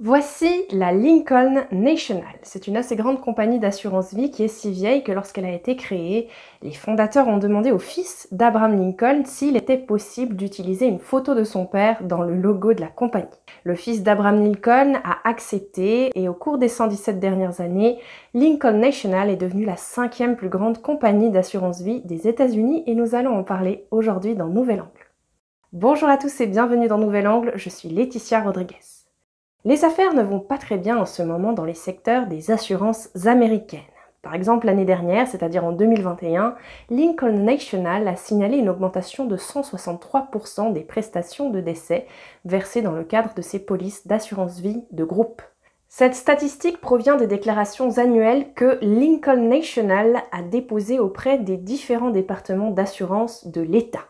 Voici la Lincoln National. C'est une assez grande compagnie d'assurance vie qui est si vieille que lorsqu'elle a été créée, les fondateurs ont demandé au fils d'Abraham Lincoln s'il était possible d'utiliser une photo de son père dans le logo de la compagnie. Le fils d'Abraham Lincoln a accepté et au cours des 117 dernières années, Lincoln National est devenue la 5e plus grande compagnie d'assurance vie des États-Unis et nous allons en parler aujourd'hui dans Nouvel Angle. Bonjour à tous et bienvenue dans Nouvel Angle, je suis Laetitia Rodriguez. Les affaires ne vont pas très bien en ce moment dans les secteurs des assurances américaines. Par exemple, l'année dernière, c'est-à-dire en 2021, Lincoln National a signalé une augmentation de 163% des prestations de décès versées dans le cadre de ses polices d'assurance vie de groupe. Cette statistique provient des déclarations annuelles que Lincoln National a déposées auprès des différents départements d'assurance de l'État.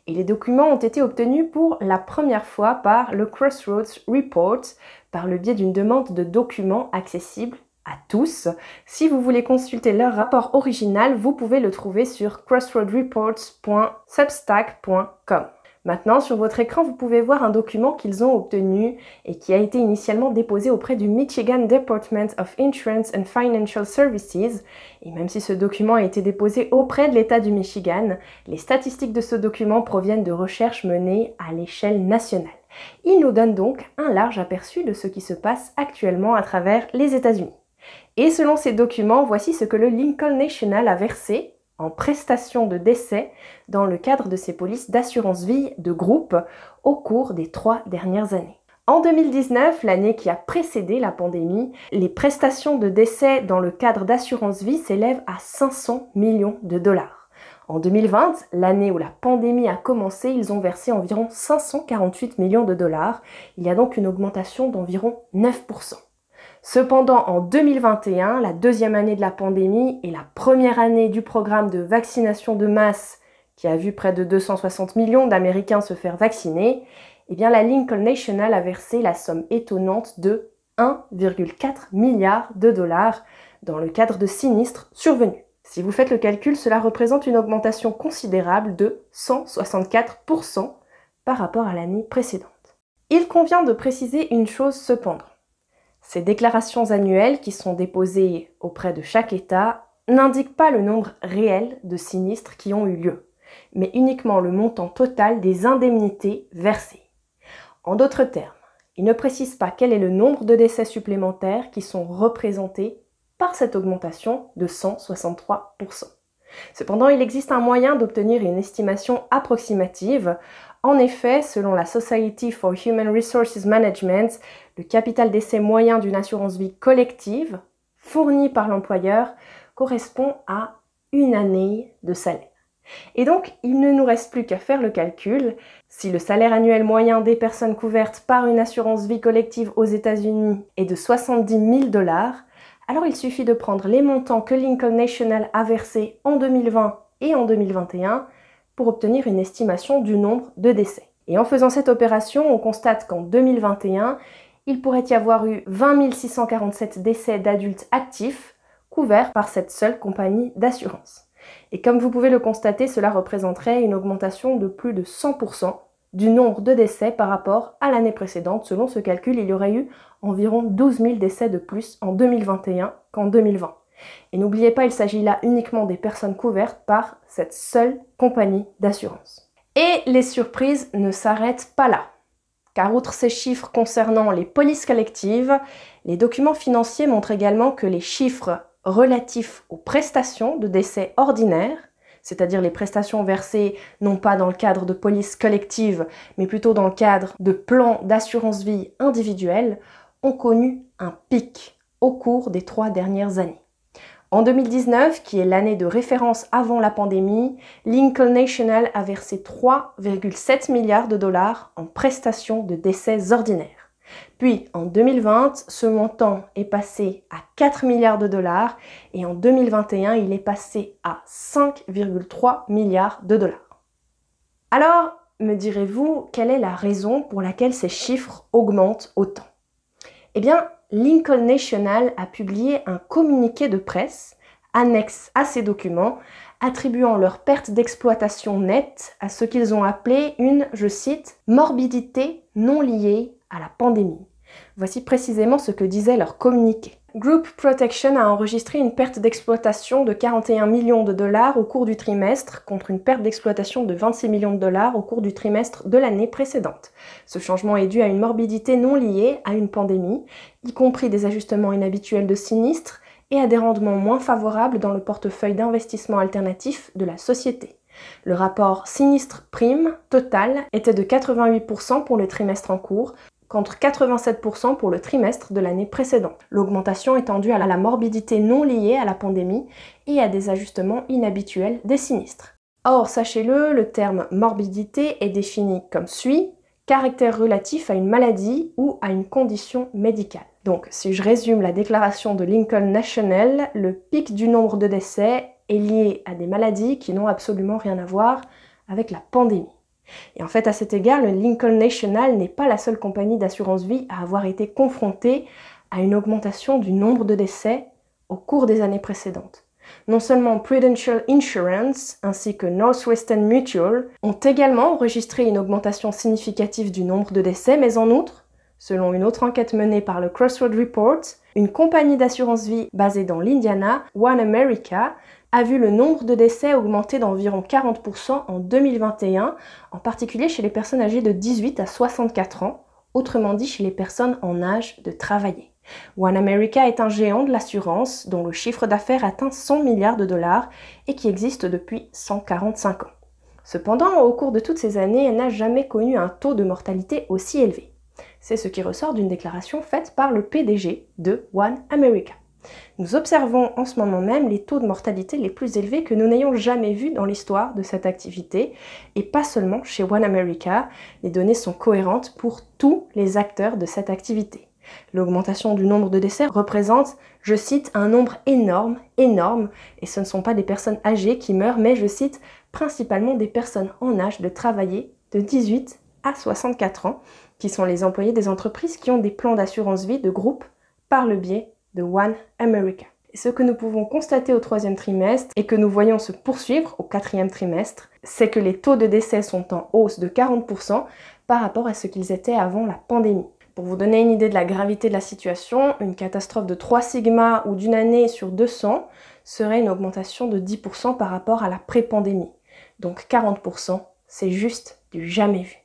Et les documents ont été obtenus pour la première fois par le Crossroads Report, par le biais d'une demande de documents accessibles à tous. Si vous voulez consulter leur rapport original, vous pouvez le trouver sur crossroadsreports.substack.com. Maintenant, sur votre écran, vous pouvez voir un document qu'ils ont obtenu et qui a été initialement déposé auprès du Michigan Department of Insurance and Financial Services. Et même si ce document a été déposé auprès de l'État du Michigan, les statistiques de ce document proviennent de recherches menées à l'échelle nationale. Il nous donne donc un large aperçu de ce qui se passe actuellement à travers les États-Unis. Et selon ces documents, voici ce que le Lincoln National a versé en prestations de décès dans le cadre de ses polices d'assurance vie de groupe au cours des 3 dernières années. En 2019, l'année qui a précédé la pandémie, les prestations de décès dans le cadre d'assurance vie s'élèvent à 500 millions de dollars. En 2020, l'année où la pandémie a commencé, ils ont versé environ 548 millions de dollars. Il y a donc une augmentation d'environ 9%. Cependant, en 2021, la deuxième année de la pandémie et la première année du programme de vaccination de masse qui a vu près de 260 millions d'Américains se faire vacciner, eh bien la Lincoln National a versé la somme étonnante de 1,4 milliard de dollars dans le cadre de sinistres survenus. Si vous faites le calcul, cela représente une augmentation considérable de 164% par rapport à l'année précédente. Il convient de préciser une chose cependant. Ces déclarations annuelles qui sont déposées auprès de chaque État n'indiquent pas le nombre réel de sinistres qui ont eu lieu, mais uniquement le montant total des indemnités versées. En d'autres termes, ils ne précisent pas quel est le nombre de décès supplémentaires qui sont représentés par cette augmentation de 163%. Cependant, il existe un moyen d'obtenir une estimation approximative. En effet, selon la Society for Human Resources Management, le capital d'essai moyen d'une assurance vie collective, fourni par l'employeur, correspond à une année de salaire. Et donc, il ne nous reste plus qu'à faire le calcul. Si le salaire annuel moyen des personnes couvertes par une assurance vie collective aux États-Unis est de 70 000 $, alors il suffit de prendre les montants que Lincoln National a versés en 2020 et en 2021 pour obtenir une estimation du nombre de décès. Et en faisant cette opération, on constate qu'en 2021, il pourrait y avoir eu 20 647 décès d'adultes actifs couverts par cette seule compagnie d'assurance. Et comme vous pouvez le constater, cela représenterait une augmentation de plus de 100% du nombre de décès par rapport à l'année précédente. Selon ce calcul, il y aurait eu environ 12 000 décès de plus en 2021 qu'en 2020. Et n'oubliez pas, il s'agit là uniquement des personnes couvertes par cette seule compagnie d'assurance. Et les surprises ne s'arrêtent pas là. Car outre ces chiffres concernant les polices collectives, les documents financiers montrent également que les chiffres relatifs aux prestations de décès ordinaires, c'est-à-dire les prestations versées non pas dans le cadre de polices collectives, mais plutôt dans le cadre de plans d'assurance vie individuels, ont connu un pic au cours des 3 dernières années. En 2019, qui est l'année de référence avant la pandémie, Lincoln National a versé 3,7 milliards de dollars en prestations de décès ordinaires. Puis en 2020, ce montant est passé à 4 milliards de dollars et en 2021, il est passé à 5,3 milliards de dollars. Alors, me direz-vous, quelle est la raison pour laquelle ces chiffres augmentent autant? Eh bien, Lincoln National a publié un communiqué de presse annexe à ces documents, attribuant leur perte d'exploitation nette à ce qu'ils ont appelé une, je cite, morbidité non liée à la pandémie. Voici précisément ce que disait leur communiqué. Group Protection a enregistré une perte d'exploitation de 41 millions de dollars au cours du trimestre, contre une perte d'exploitation de 26 millions de dollars au cours du trimestre de l'année précédente. Ce changement est dû à une morbidité non liée à une pandémie, y compris des ajustements inhabituels de sinistres et à des rendements moins favorables dans le portefeuille d'investissement alternatif de la société. Le rapport sinistre-prime total était de 88% pour le trimestre en cours, contre 87% pour le trimestre de l'année précédente. L'augmentation étant due à la morbidité non liée à la pandémie et à des ajustements inhabituels des sinistres. Or, sachez-le, le terme morbidité est défini comme suit: caractère relatif à une maladie ou à une condition médicale. Donc, si je résume la déclaration de Lincoln National, le pic du nombre de décès est lié à des maladies qui n'ont absolument rien à voir avec la pandémie. Et en fait, à cet égard, le Lincoln National n'est pas la seule compagnie d'assurance vie à avoir été confrontée à une augmentation du nombre de décès au cours des années précédentes. Non seulement Prudential Insurance ainsi que Northwestern Mutual ont également enregistré une augmentation significative du nombre de décès, mais en outre, selon une autre enquête menée par le Crossroads Report, une compagnie d'assurance vie basée dans l'Indiana, One America, a vu le nombre de décès augmenter d'environ 40% en 2021, en particulier chez les personnes âgées de 18 à 64 ans, autrement dit chez les personnes en âge de travailler. One America est un géant de l'assurance dont le chiffre d'affaires atteint 100 milliards de dollars et qui existe depuis 145 ans. Cependant, au cours de toutes ces années, elle n'a jamais connu un taux de mortalité aussi élevé. C'est ce qui ressort d'une déclaration faite par le PDG de One America. Nous observons en ce moment même les taux de mortalité les plus élevés que nous n'ayons jamais vus dans l'histoire de cette activité, et pas seulement chez One America. Les données sont cohérentes pour tous les acteurs de cette activité. L'augmentation du nombre de décès représente, je cite, un nombre énorme, et ce ne sont pas des personnes âgées qui meurent, mais je cite, principalement des personnes en âge de travailler de 18 à 64 ans, qui sont les employés des entreprises qui ont des plans d'assurance vie de groupe par le biais de One America. Et ce que nous pouvons constater au 3e trimestre et que nous voyons se poursuivre au 4e trimestre, c'est que les taux de décès sont en hausse de 40% par rapport à ce qu'ils étaient avant la pandémie. Pour vous donner une idée de la gravité de la situation, une catastrophe de 3 sigma ou d'une année sur 200 serait une augmentation de 10% par rapport à la pré-pandémie. Donc 40%, c'est juste du jamais vu.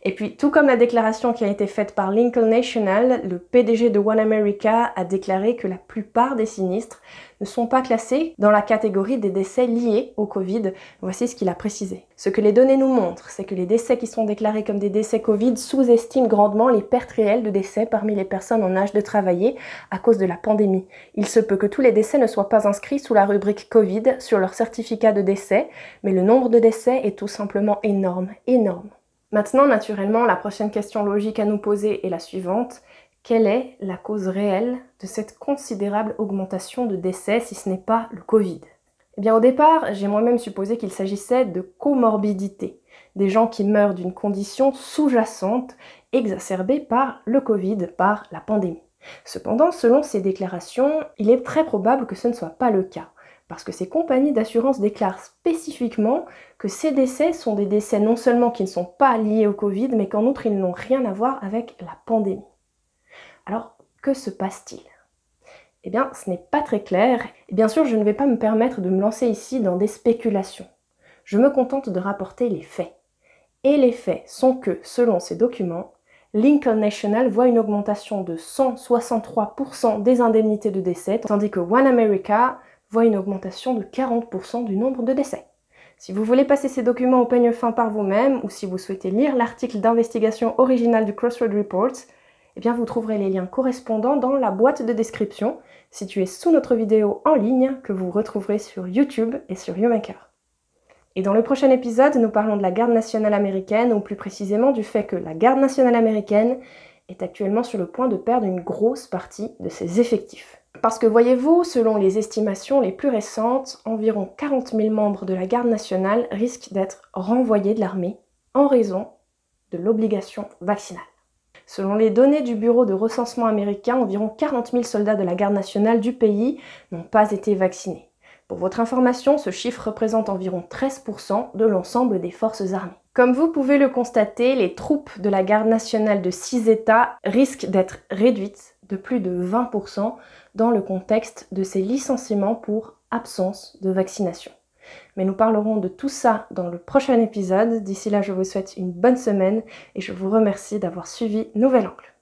Et puis, tout comme la déclaration qui a été faite par Lincoln National, le PDG de One America a déclaré que la plupart des sinistres ne sont pas classés dans la catégorie des décès liés au Covid. Voici ce qu'il a précisé. Ce que les données nous montrent, c'est que les décès qui sont déclarés comme des décès Covid sous-estiment grandement les pertes réelles de décès parmi les personnes en âge de travailler à cause de la pandémie. Il se peut que tous les décès ne soient pas inscrits sous la rubrique Covid sur leur certificat de décès, mais le nombre de décès est tout simplement énorme. Maintenant, naturellement, la prochaine question logique à nous poser est la suivante. Quelle est la cause réelle de cette considérable augmentation de décès si ce n'est pas le Covid? Eh bien, au départ, j'ai moi-même supposé qu'il s'agissait de comorbidité, des gens qui meurent d'une condition sous-jacente exacerbée par le Covid, par la pandémie. Cependant, selon ces déclarations, il est très probable que ce ne soit pas le cas, parce que ces compagnies d'assurance déclarent spécifiquement que ces décès sont des décès non seulement qui ne sont pas liés au Covid, mais qu'en outre ils n'ont rien à voir avec la pandémie. Alors, que se passe-t-il? Eh bien, ce n'est pas très clair, et bien sûr je ne vais pas me permettre de me lancer ici dans des spéculations. Je me contente de rapporter les faits. Et les faits sont que, selon ces documents, Lincoln National voit une augmentation de 163% des indemnités de décès, tandis que One America voit une augmentation de 40% du nombre de décès. Si vous voulez passer ces documents au peigne fin par vous-même, ou si vous souhaitez lire l'article d'investigation original du Crossroads Report, eh bien vous trouverez les liens correspondants dans la boîte de description, située sous notre vidéo en ligne, que vous retrouverez sur YouTube et sur YouMaker. Et dans le prochain épisode, nous parlons de la garde nationale américaine, ou plus précisément du fait que la garde nationale américaine est actuellement sur le point de perdre une grosse partie de ses effectifs. Parce que voyez-vous, selon les estimations les plus récentes, environ 40 000 membres de la garde nationale risquent d'être renvoyés de l'armée en raison de l'obligation vaccinale. Selon les données du Bureau de recensement américain, environ 40 000 soldats de la garde nationale du pays n'ont pas été vaccinés. Pour votre information, ce chiffre représente environ 13% de l'ensemble des forces armées. Comme vous pouvez le constater, les troupes de la garde nationale de 6 États risquent d'être réduites de plus de 20% dans le contexte de ces licenciements pour absence de vaccination. Mais nous parlerons de tout ça dans le prochain épisode. D'ici là, je vous souhaite une bonne semaine et je vous remercie d'avoir suivi Nouvel Angle.